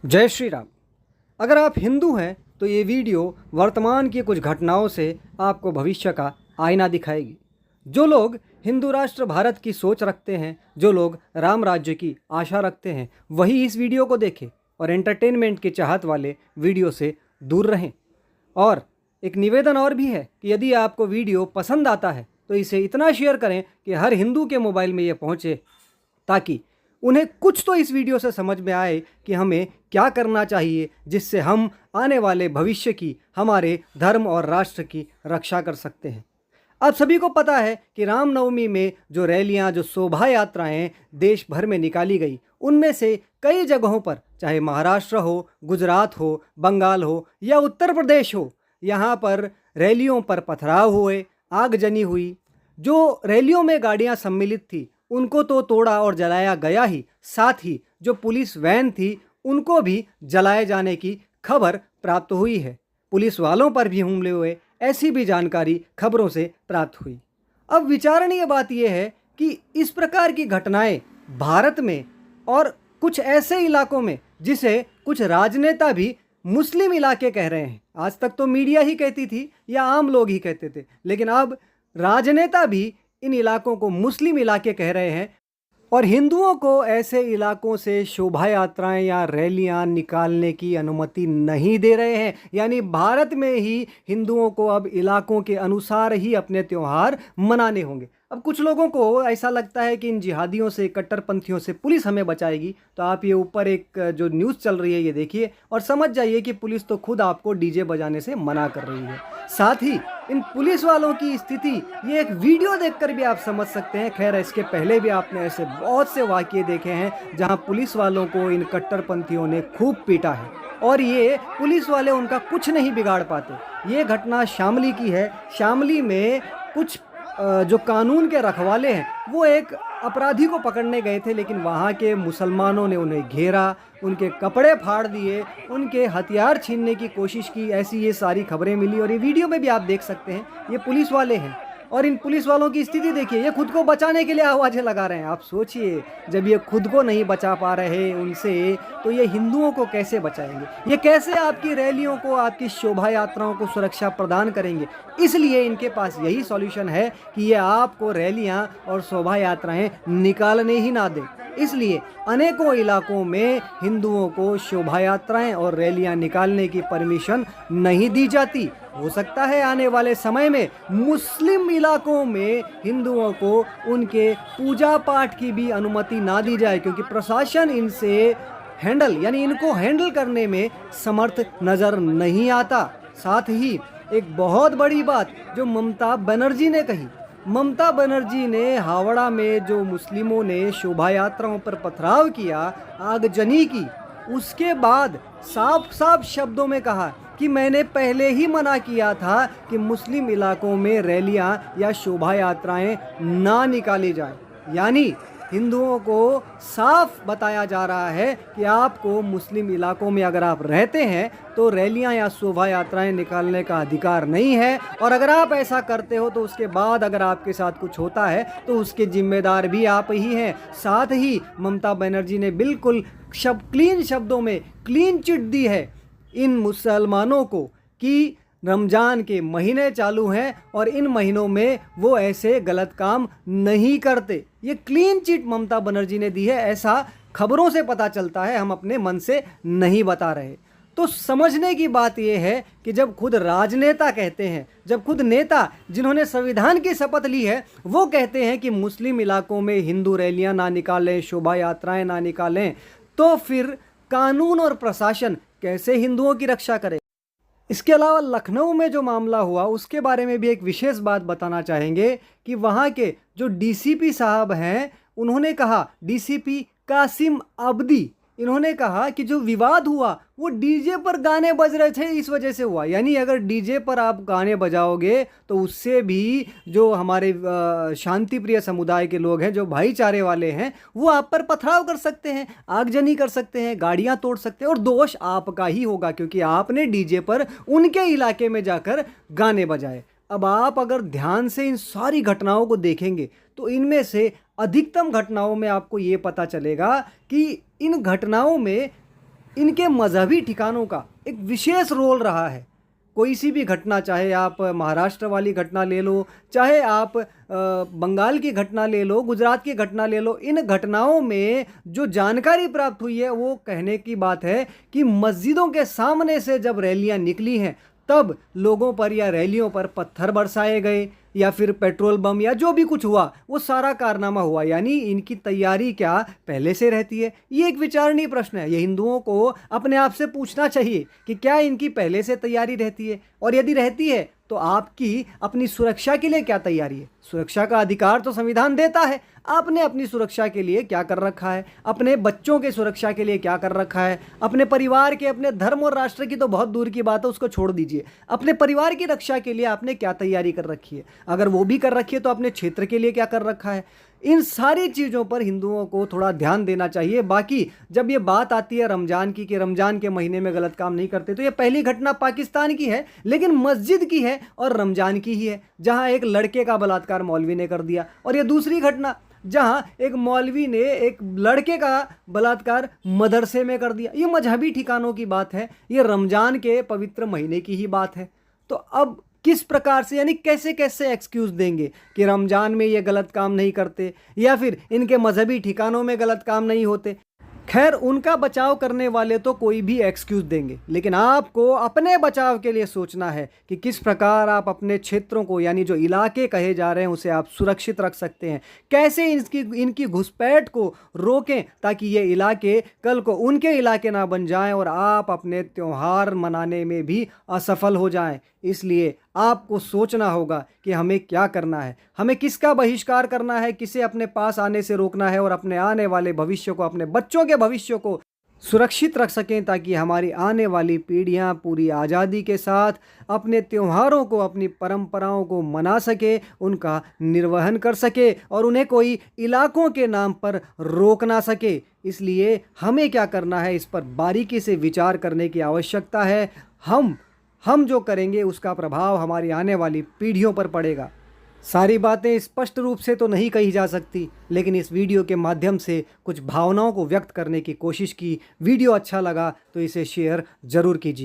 जय श्री राम। अगर आप हिंदू हैं तो ये वीडियो वर्तमान की कुछ घटनाओं से आपको भविष्य का आईना दिखाएगी। जो लोग हिंदू राष्ट्र भारत की सोच रखते हैं, जो लोग राम राज्य की आशा रखते हैं, वही इस वीडियो को देखें और एंटरटेनमेंट के चाहत वाले वीडियो से दूर रहें। और एक निवेदन और भी है कि यदि आपको वीडियो पसंद आता है तो इसे इतना शेयर करें कि हर हिंदू के मोबाइल में ये पहुँचे, ताकि उन्हें कुछ तो इस वीडियो से समझ में आए कि हमें क्या करना चाहिए, जिससे हम आने वाले भविष्य की, हमारे धर्म और राष्ट्र की रक्षा कर सकते हैं। आप सभी को पता है कि रामनवमी में जो रैलियां, जो शोभा यात्राएं देश भर में निकाली गई, उनमें से कई जगहों पर, चाहे महाराष्ट्र हो, गुजरात हो, बंगाल हो या उत्तर प्रदेश हो, यहाँ पर रैलियों पर पथराव हुए, आगजनी हुई। जो रैलियों में गाड़ियाँ सम्मिलित थी उनको तो तोड़ा और जलाया गया ही, साथ ही जो पुलिस वैन थी उनको भी जलाए जाने की खबर प्राप्त हुई है। पुलिस वालों पर भी हमले हुए, ऐसी भी जानकारी खबरों से प्राप्त हुई। अब विचारणीय बात यह है कि इस प्रकार की घटनाएं भारत में और कुछ ऐसे इलाकों में जिसे कुछ राजनेता भी मुस्लिम इलाके कह रहे हैं। आज तक तो मीडिया ही कहती थी या आम लोग ही कहते थे, लेकिन अब राजनेता भी इन इलाकों को मुस्लिम इलाके कह रहे हैं और हिंदुओं को ऐसे इलाकों से शोभा यात्राएं या रैलियां निकालने की अनुमति नहीं दे रहे हैं। यानी भारत में ही हिंदुओं को अब इलाकों के अनुसार ही अपने त्यौहार मनाने होंगे। अब कुछ लोगों को ऐसा लगता है कि इन जिहादियों से, कट्टरपंथियों से पुलिस हमें बचाएगी, तो आप ये ऊपर एक जो न्यूज़ चल रही है ये देखिए और समझ जाइए कि पुलिस तो खुद आपको डीजे बजाने से मना कर रही है। साथ ही इन पुलिस वालों की स्थिति ये एक वीडियो देखकर भी आप समझ सकते हैं। खैर, इसके पहले भी आपने ऐसे बहुत से वाक़ये देखे हैं जहां पुलिस वालों को इन कट्टरपंथियों ने खूब पीटा है और ये पुलिस वाले उनका कुछ नहीं बिगाड़ पाते। ये घटना शामली की है। शामली में कुछ जो कानून के रखवाले हैं वो एक अपराधी को पकड़ने गए थे, लेकिन वहाँ के मुसलमानों ने उन्हें घेरा, उनके कपड़े फाड़ दिए, उनके हथियार छीनने की कोशिश की। ऐसी ये सारी खबरें मिली और ये वीडियो में भी आप देख सकते हैं। ये पुलिस वाले हैं और इन पुलिस वालों की स्थिति देखिए, ये खुद को बचाने के लिए आवाज़ें लगा रहे हैं। आप सोचिए, जब ये खुद को नहीं बचा पा रहे उनसे, तो ये हिंदुओं को कैसे बचाएंगे? ये कैसे आपकी रैलियों को, आपकी शोभा यात्राओं को सुरक्षा प्रदान करेंगे? इसलिए इनके पास यही सॉल्यूशन है कि ये आपको रैलियां और शोभा यात्राएं निकालने ही ना दें। इसलिए अनेकों इलाकों में हिंदुओं को शोभा यात्राएं और रैलियां निकालने की परमिशन नहीं दी जाती। हो सकता है आने वाले समय में मुस्लिम इलाकों में हिंदुओं को उनके पूजा पाठ की भी अनुमति ना दी जाए, क्योंकि प्रशासन इनसे यानी इनको हैंडल करने में समर्थ नज़र नहीं आता। साथ ही एक बहुत बड़ी बात जो ममता बनर्जी ने कही, ममता बनर्जी ने हावड़ा में जो मुस्लिमों ने शोभा यात्राओं पर पथराव किया, आगजनी की, उसके बाद साफ साफ शब्दों में कहा कि मैंने पहले ही मना किया था कि मुस्लिम इलाकों में रैलियां या शोभा यात्राएं ना निकाली जाएं। यानी हिंदुओं को साफ बताया जा रहा है कि आपको मुस्लिम इलाकों में अगर आप रहते हैं तो रैलियां या शोभा यात्राएं निकालने का अधिकार नहीं है, और अगर आप ऐसा करते हो तो उसके बाद अगर आपके साथ कुछ होता है तो उसके जिम्मेदार भी आप ही हैं। साथ ही ममता बनर्जी ने बिल्कुल क्लीन शब्दों में क्लीन चिट दी है इन मुसलमानों को कि रमज़ान के महीने चालू हैं और इन महीनों में वो ऐसे गलत काम नहीं करते। ये क्लीन चिट ममता बनर्जी ने दी है, ऐसा खबरों से पता चलता है, हम अपने मन से नहीं बता रहे। तो समझने की बात यह है कि जब खुद राजनेता कहते हैं, जब खुद नेता जिन्होंने संविधान की शपथ ली है वो कहते हैं कि मुस्लिम इलाकों में हिंदू रैलियां ना निकालें, शोभा यात्राएं ना निकालें, तो फिर कानून और प्रशासन कैसे हिंदुओं की रक्षा करे? इसके अलावा लखनऊ में जो मामला हुआ उसके बारे में भी एक विशेष बात बताना चाहेंगे कि वहाँ के जो डीसीपी साहब हैं, उन्होंने कहा, डीसीपी कासिम अब्दी, इन्होंने कहा कि जो विवाद हुआ वो डीजे पर गाने बज रहे थे इस वजह से हुआ। यानी अगर डीजे पर आप गाने बजाओगे तो उससे भी जो हमारे शांति प्रिय समुदाय के लोग हैं, जो भाईचारे वाले हैं, वो आप पर पथराव कर सकते हैं, आगजनी कर सकते हैं, गाड़ियां तोड़ सकते हैं और दोष आपका ही होगा, क्योंकि आपने डीजे पर उनके इलाके में जाकर गाने बजाए। अब आप अगर ध्यान से इन सारी घटनाओं को देखेंगे तो इनमें से अधिकतम घटनाओं में आपको ये पता चलेगा कि इन घटनाओं में इनके मजहबी ठिकानों का एक विशेष रोल रहा है। कोई सी भी घटना, चाहे आप महाराष्ट्र वाली घटना ले लो, चाहे आप बंगाल की घटना ले लो, गुजरात की घटना ले लो, इन घटनाओं में जो जानकारी प्राप्त हुई है वो कहने की बात है कि मस्जिदों के सामने से जब रैलियां निकली हैं तब लोगों पर या रैलियों पर पत्थर बरसाए गए या फिर पेट्रोल बम या जो भी कुछ हुआ वो सारा कारनामा हुआ। यानी इनकी तैयारी क्या पहले से रहती है? ये एक विचारणीय प्रश्न है। ये हिंदुओं को अपने आप से पूछना चाहिए कि क्या इनकी पहले से तैयारी रहती है, और यदि रहती है तो आपकी अपनी सुरक्षा के लिए क्या तैयारी है? सुरक्षा का अधिकार तो संविधान देता है। आपने अपनी सुरक्षा के लिए क्या कर रखा है? अपने बच्चों के सुरक्षा के लिए क्या कर रखा है? अपने परिवार के, अपने धर्म और राष्ट्र की तो बहुत दूर की बात है, उसको छोड़ दीजिए। अपने परिवार की रक्षा के लिए आपने क्या तैयारी कर रखी है? अगर वो भी कर रखी है तो अपने क्षेत्र के लिए क्या कर रखा है? इन सारी चीज़ों पर हिंदुओं को थोड़ा ध्यान देना चाहिए। बाकी जब ये बात आती है रमज़ान की कि रमज़ान के महीने में गलत काम नहीं करते, तो ये पहली घटना पाकिस्तान की है, लेकिन मस्जिद की है और रमज़ान की ही है, जहां एक लड़के का बलात्कार मौलवी ने कर दिया। और ये दूसरी घटना जहां एक मौलवी ने एक लड़के का बलात्कार मदरसे में कर दिया। ये मजहबी ठिकानों की बात है, ये रमज़ान के पवित्र महीने की ही बात है। तो अब किस प्रकार से, यानी कैसे कैसे एक्सक्यूज़ देंगे कि रमज़ान में ये गलत काम नहीं करते या फिर इनके मजहबी ठिकानों में गलत काम नहीं होते? खैर, उनका बचाव करने वाले तो कोई भी एक्सक्यूज़ देंगे, लेकिन आपको अपने बचाव के लिए सोचना है कि किस प्रकार आप अपने क्षेत्रों को, यानी जो इलाके कहे जा रहे हैं, उसे आप सुरक्षित रख सकते हैं। कैसे इनकी घुसपैठ को रोकें ताकि ये इलाके कल को उनके इलाके ना बन जाएं और आप अपने त्यौहार मनाने में भी असफल हो जाएं। इसलिए आपको सोचना होगा कि हमें क्या करना है, हमें किसका बहिष्कार करना है, किसे अपने पास आने से रोकना है, और अपने आने वाले भविष्य को, अपने बच्चों के भविष्य को सुरक्षित रख सकें ताकि हमारी आने वाली पीढ़ियां पूरी आज़ादी के साथ अपने त्योहारों को, अपनी परंपराओं को मना सके, उनका निर्वहन कर सके और उन्हें कोई इलाकों के नाम पर रोक ना सके। इसलिए हमें क्या करना है, इस पर बारीकी से विचार करने की आवश्यकता है। हम जो करेंगे उसका प्रभाव हमारी आने वाली पीढ़ियों पर पड़ेगा। सारी बातें स्पष्ट रूप से तो नहीं कही जा सकती, लेकिन इस वीडियो के माध्यम से कुछ भावनाओं को व्यक्त करने की कोशिश की। वीडियो अच्छा लगा तो इसे शेयर ज़रूर कीजिए।